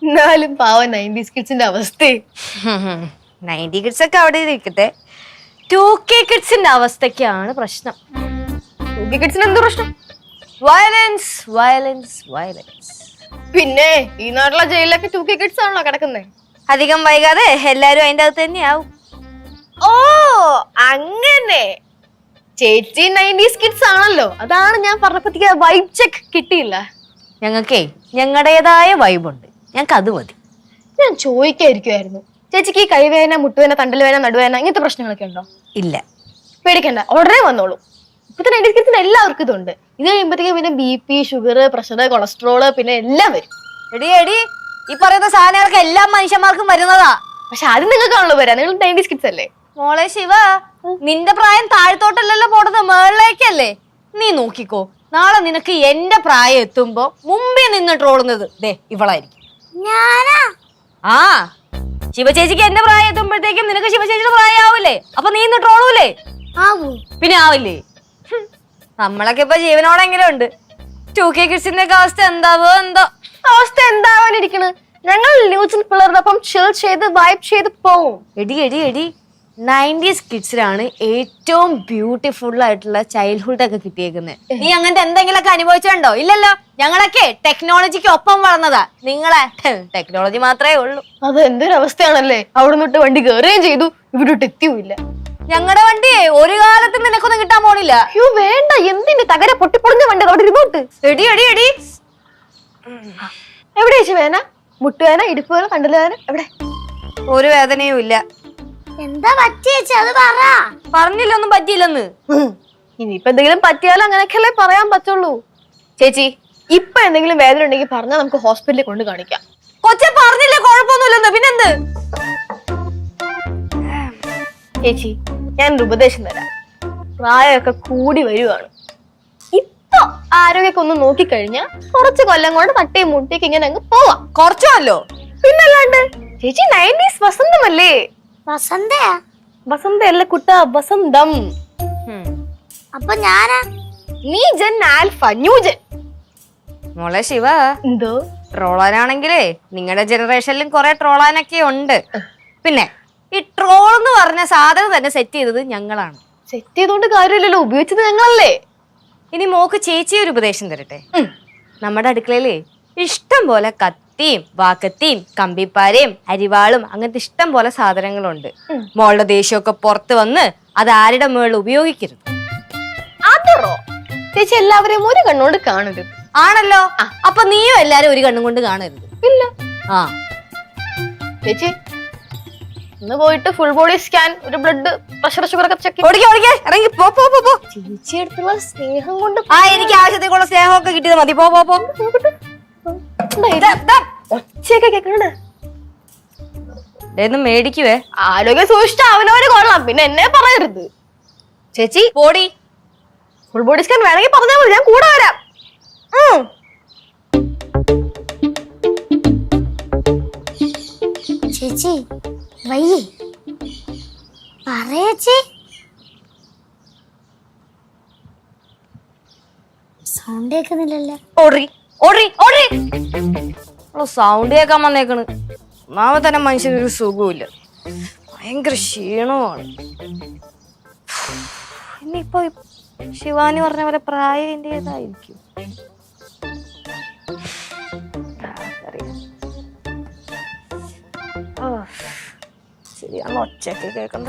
എന്നാലും പാവ 90s കിഡ്സിന്റെ അവസ്ഥ. 90 കിഡ്സ് ഒക്കെ അവിടെ ഇരിക്കട്ടെ, 2K കിഡ്സിന്റെ അവസ്ഥക്കാണ് പ്രശ്നം. 2K കിഡ്സിന് എന്ത് പ്രശ്നം? Violence violence violence. പിന്നെ ഈ നാട്ടിലെ ജയിലിലൊക്കെ 2K കിഡ്സ് ആണല്ലോ കിടക്കുന്നത്. അധികം വൈകാതെ എല്ലാരും അതിന്റെ അകത്ത് തന്നെയാവും. ഓ അങ്ങനെ. ചേച്ചി 90s കിഡ്സ് ആണല്ലോ, അതാണ് ഞാൻ പറഞ്ഞപ്പോഴത്തേക്ക് വൈബ് ചെക്ക് കിട്ടിയില്ല. ഞങ്ങൾക്കേ ഞങ്ങളുടേതായ വൈബുണ്ട്, ഞങ്ങൾക്ക് അത് മതി. ഞാൻ ചോദിക്കായിരിക്കുമായിരുന്നു, ചേച്ചിക്ക് ഈ കൈവേദന, മുട്ടുവേദന, തണ്ടൽവേദന, നടുവേദന ഇങ്ങനത്തെ പ്രശ്നങ്ങളൊക്കെ ഉണ്ടോ? ഇല്ല. പേടിക്കണ്ട, ഉടനെ വന്നോളൂ. ഇപ്പത്തെ 90s കിഡ്സിന് എല്ലാവർക്കും ഇതുണ്ട്. ഇത് കഴിയുമ്പോഴത്തേക്കും പിന്നെ BP, ഷുഗർ, പ്രഷർ, കൊളസ്ട്രോള് പിന്നെ എല്ലാം വരും. എടി എടി, ഈ പറയുന്ന സാധനങ്ങളൊക്കെ എല്ലാ മനുഷ്യന്മാർക്കും വരുന്നതാ. പക്ഷെ അത് നിങ്ങൾക്കാണല്ലോ വരാ, നിങ്ങൾ 90s കിഡ്സ് അല്ലേ. മോളെ ശിവ, നിന്റെ പ്രായം താഴ്ത്തോട്ടല്ലല്ലോ പോണത്, മേളിലേക്കല്ലേ. നീ നോക്കിക്കോ, നാളെ നിനക്ക് എന്റെ പ്രായം എത്തുമ്പോ മുമ്പേ നിന്ന് ട്രോളുന്നത് ദേ ഇവളായിരിക്കും. ഞാനാ? ആ, ശിവചേച്ചിക്ക് എന്റെ പ്രായം എത്തുമ്പോഴത്തേക്കും നിനക്ക് ശിവചേച്ചിയുടെ പ്രായം ആവൂലേ, അപ്പൊ നീ ഇന്ന് ട്രോളൂലേ? ആവൂ. പിന്നെ ആവില്ലേ? നമ്മളൊക്കെ ഇപ്പൊ ജീവനോടെങ്കിലും ഉണ്ട്. 2K കിഡ്സിന്റെ ഒക്കെ അവസ്ഥ എന്താവോ എന്തോ. അവസ്ഥ എന്താവാനിരിക്കണ്, ഞങ്ങൾ ന്യൂസിൽ പിള്ളേരോടൊപ്പം ചിൽ ചെയ്ത് വൈബ് ചെയ്ത് പോവും. എടി എടി എടി, 90s കിഡ്സിനാണ് ഏറ്റവും ബ്യൂട്ടിഫുൾ ആയിട്ടുള്ള ചൈൽഡ്ഹുഡ് ഒക്കെ കിട്ടിയേക്കുന്നത്. നീ അങ്ങനത്തെ എന്തെങ്കിലുമൊക്കെ അനുഭവിച്ചിട്ടുണ്ടോ? ഇല്ലല്ലോ. ഞങ്ങളൊക്കെ ടെക്നോളജിക്ക് ഒപ്പം വളർന്നതാ, നിങ്ങളെ ടെക്നോളജി മാത്രമേ ഉള്ളൂ. അത് എന്തൊരു അവസ്ഥയാണല്ലേ, അവിടെ നിന്നിട്ട് വണ്ടി കയറുകയും ചെയ്തു, ഇവിടോട്ട് എത്തിയുമില്ല. ഞങ്ങളുടെ വണ്ടിയെ ഒരു കാലത്ത് നിനക്കൊന്നും കിട്ടാൻ പോണില്ല. അയ്യോ വേണ്ട, എന്തിന്റെ തകര പൊട്ടിപ്പൊളിഞ്ഞ വണ്ടി അവിടെ ഇരുന്നോട്ട്. എടി എടി എടി, എവിടെ ചേച്ചി വേദന? മുട്ടുവേദന, ഇടുപ്പ് വേദന, തണ്ടൽ വേദന എവിടെ? ഒരു വേദനയും ഇല്ല. എന്താ പറ്റിയേച്ചി അത് പറ. പറഞ്ഞില്ല ഒന്നും പറ്റിയില്ലെന്ന്. ഇനിയിപ്പൊ എന്തെങ്കിലും പറ്റിയാലും അങ്ങനെയൊക്കെയല്ലേ പറയാൻ പറ്റുള്ളൂ. ചേച്ചി ഇപ്പൊ എന്തെങ്കിലും വേദന ഉണ്ടെങ്കിൽ പറഞ്ഞാൽ നമുക്ക് ഹോസ്പിറ്റലിൽ കൊണ്ട് കാണിക്കാം. കൊച്ചെ പറഞ്ഞില്ല കുഴപ്പമൊന്നുമില്ലെന്ന്, പിന്നെന്ത്? ചേച്ചി ഞാനൊരു ഉപദേശം തരാം. പ്രായമൊക്കെ കൂടി വരുവാണ്. ഇപ്പൊ ആരോഗ്യമൊക്കെ ഒന്ന് നോക്കിക്കഴിഞ്ഞാൽ കുറച്ച് കൊല്ലം കൊണ്ട് തട്ടിയും മുട്ടിയൊക്കെ ഇങ്ങനെ അങ്ങ് പോവാം. കുറച്ചല്ലോ, പിന്നല്ലാണ്ട്. ചേച്ചി 90s വസന്തമല്ലേ? വസന്തയാ? വസന്തയല്ല കുട്ട, വസന്തം. അപ്പൊ ഞാനാ? നീ ജൻ ആൽഫ, ന്യൂജൻ. മോളെ ശിവ, എന്തോ ട്രോളാനാണെങ്കിലേ നിങ്ങളുടെ ജനറേഷനിലും കുറെ ട്രോളാനൊക്കെ ഉണ്ട്. പിന്നെ ഈ ട്രോൾ എന്ന് പറഞ്ഞ സാധനം തന്നെ സെറ്റ് ചെയ്തത് ഞങ്ങളാണ്. സെറ്റ് ചെയ്തോണ്ട് കാര്യമില്ലല്ലോ, ഉപയോഗിച്ചത് ഞങ്ങളല്ലേ. ഇനി മോക്ക് ചേച്ചി ഒരു ഉപദേശം തരട്ടെ. നമ്മുടെ അടുക്കളയില് ഇഷ്ടം പോലെ കത്തിയും വാക്കത്തിയും കമ്പിപ്പാരയും അരിവാളും അങ്ങനത്തെ ഇഷ്ടം പോലെ സാധനങ്ങളുണ്ട്. മോളുടെ ദേഷ്യമൊക്കെ പുറത്ത് വന്ന് അത് ആരുടെ മേളിൽ ഉപയോഗിക്കരുത്. അതോ ചേച്ചി എല്ലാവരെയും ഒരു കണ്ണോണ്ട് കാണരുത്. ആണല്ലോ, അപ്പൊ നീയും എല്ലാരും ഒരു കണ്ണും കൊണ്ട് കാണരുത്. ഇല്ല. ആ ചേച്ചി ഒന്ന് പോയിട്ട് ഫുൾ ബോഡി സ്കാൻ, ഒരു ബ്ലഡ് പ്രഷർ, ഷുഗർ ഒക്കെ ചെക്ക്. ഇറങ്ങി പോ പോ പോ. ചേച്ചി അടുത്തുള്ള സ്നേഹം കൊണ്ട് എനിക്ക് ആവശ്യത്തേക്കുള്ള സ്നേഹമൊക്കെ കിട്ടിയത് മതി. പോ പോ പോ. ഒച്ചയൊക്കെ കേൾക്കണേ. ഇതൊന്നും മേടിക്കുവേ. ആരോഗ്യം സൂക്ഷിച്ച അവനവര് കൊള്ളാം, പിന്നെ എന്നെ പറയരുത്. ചേച്ചി ബോഡി ഫുൾ ബോഡി സ്കാൻ വേണമെങ്കിൽ പറഞ്ഞാൽ മതി, ഞാൻ കൂടെ വരാം. ചേച്ചി വയ്യേ പറയേച്ചി. സൗണ്ട് കേൾക്കുന്നില്ലല്ലോ. ഓടി ഓടി ഓടി. സൗണ്ട് കേൾക്കാൻ വന്നേക്കണ്. ഒന്നാമത് തന്നെ മനുഷ്യനൊരു സുഖമില്ല, ഭയങ്കര ക്ഷീണമാണ്. ഇനിയിപ്പോ ശിവാനി പറഞ്ഞ പോലെ പ്രായം എന്റേതായിരിക്കും. ശരിയാണ്, ഒച്ചയൊക്കെ കേൾക്കണ്ട.